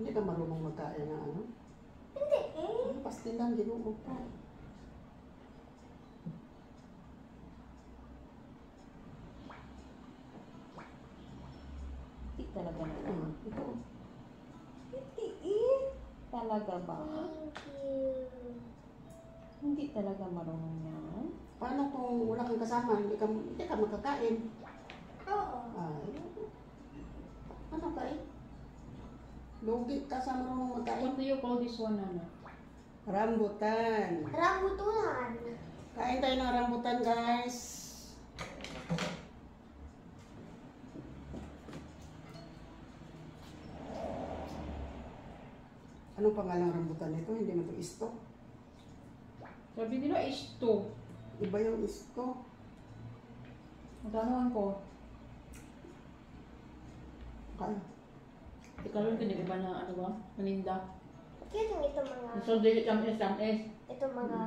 Hindi ka marunong magkain ng ano? Hindi eh. Pastil lang, ginoo pa. Hindi talaga na. Ito. Hindi eh. Talaga ba? Thank you. Hindi talaga marunong yan. Paano kung wala kang kasama, hindi ka makakain? Oo. Ay, ano ka eh? Lugi ka sa marunong magkain. What do you call this one, Nana? Rambutan. Rambutan. Kain tayo ng rambutan, guys. Anong pangalang rambutan nito? Hindi mo ito isto. Sabi nila is 2. Iba yung isto. Magkanoan ko. Kaya. Ikaw rin pinag-iba na ano ba? Maninda. Kaya ito mga, So, dili tamis. ito mga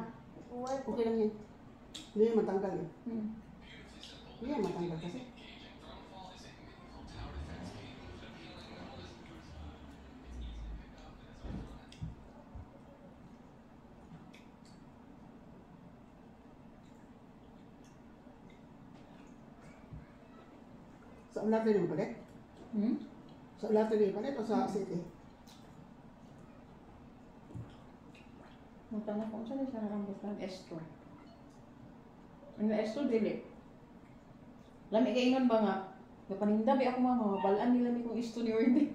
word. Okay lang yan. Hindi yan matanggal eh. Hmm. Hindi yan matanggal kasi. Sa Ularte rin palit? Hmm? Sa Ularte rin palit o sa City? Magtanong ko, saan sa rambutan? S2. Ano S2, dili? Lami kaingon ba nga? Napaninda ba ako mama? Mabalaan nila ni kung S2 ni or hindi.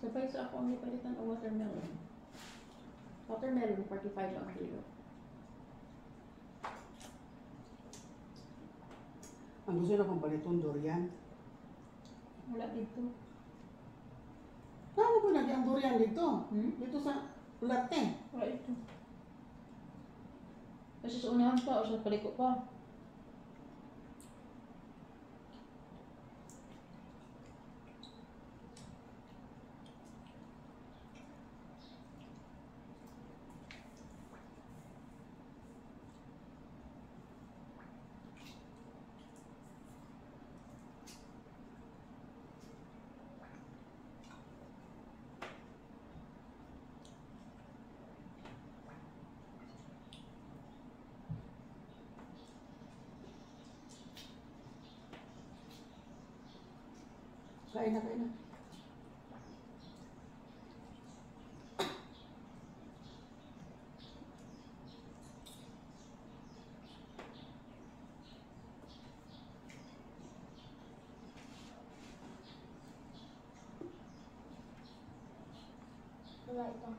Sabay sa ako ang ipalitan o watermelon. Watermelon, 45 ang kilo. Ang gusto na kong baliton, durian. Wala dito. Saan mo pinagyan ang durian dito? Hmm? Dito sa Ularte. Wala dito. Kasi sa unahan pa o sa paliko pa. Kain na, kain na. Wala ito.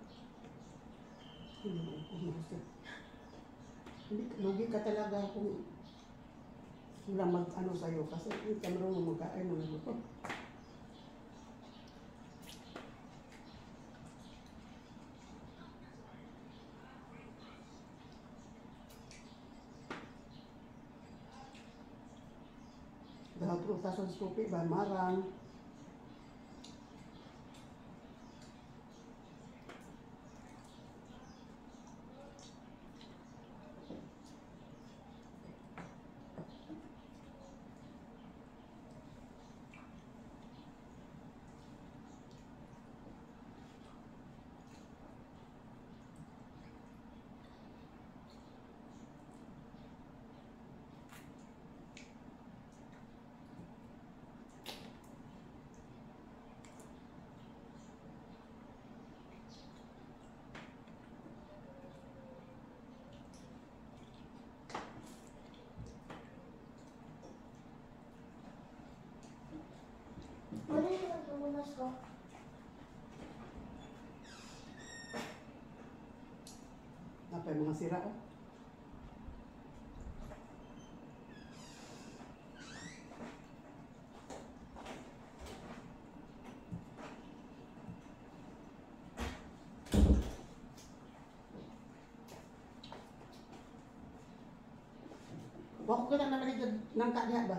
Hindi, lugi ka talaga kung wala mag-ano sa'yo kasi hindi ka marunong magkain ng luto. Dahil prutas ang stupi ba, marang. Ano yung nagpupunas ko? Napay mga sira oh. Bakit ka na nalaligid ng kanya ba?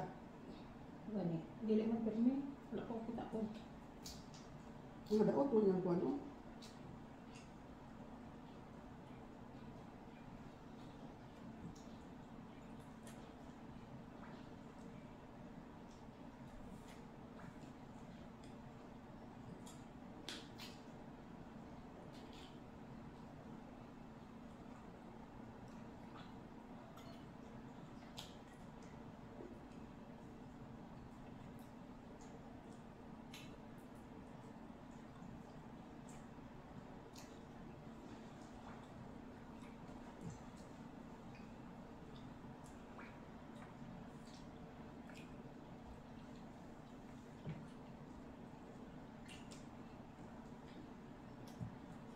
Gani. Dili man permi. Wala ko kita ko. Mga daot mo niyang kuwan oh.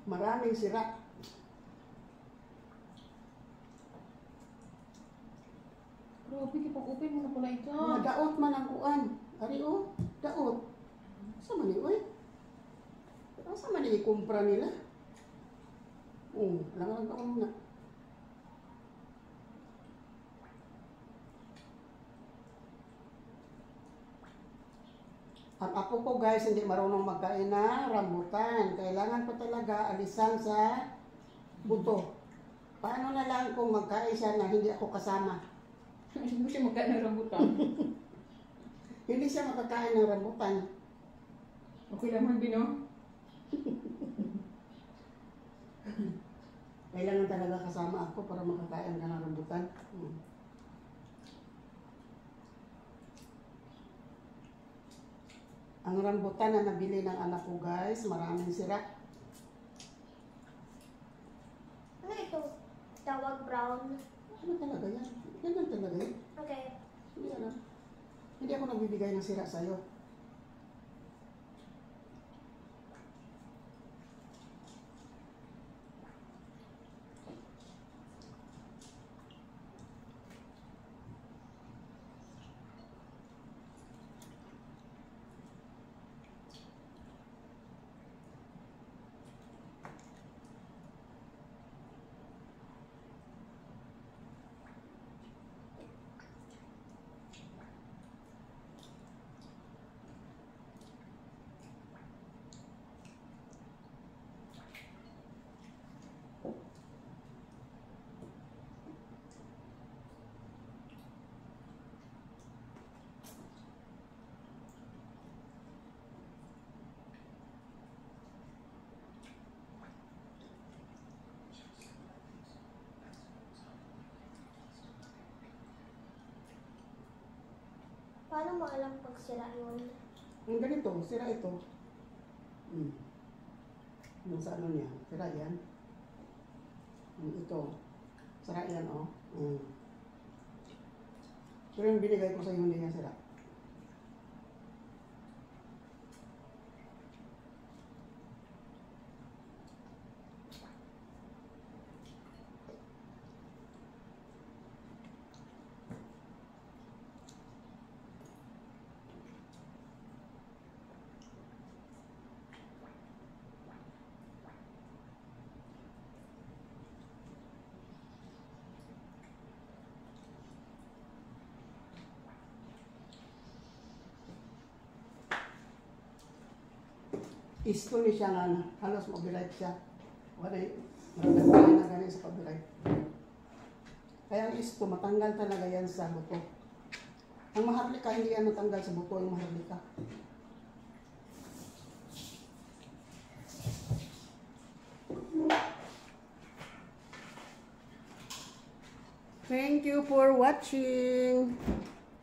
Maraming sira. Grabe, kipag-open mo na pala ito. Mga daot man ang kuan. Ari o, daot. Asa man ni oy? Asa man ni kumpra nila? Lang taon na. Ang apo ko guys, hindi marunong magkain na rambutan. Kailangan ko talaga alisan sa buto. Paano na lang kung magkain siya na hindi ako kasama? Hindi mo siya magkain ng rambutan. Hindi siya makakain ng rambutan. Okay lang man, Bino. Kailangan talaga kasama ako para makakain ka ng rambutan. Ang rambutan na nabili ng anak ko guys, maraming sira. Ano ito? Tawag brown. Ano talaga yan? Ganyan talaga yan. Okay. Hindi alam. Hindi ako nagbibigay ng sira sa'yo. Paano mo alam pag sira yun? Ang ganito, sira ito. Yung sa ano niya, sira yan. Ito, sira yan oh. Pero yung binigay ko sa iyo hindi yan sira. Isto ni siya nga, halos mag-right siya. Wala yung na ganin sa pag-right. Kaya ang isto, matanggal talaga yan sa buto. Ang maharlika, hindi yan matanggal sa buto, yung maharlika. Thank you for watching.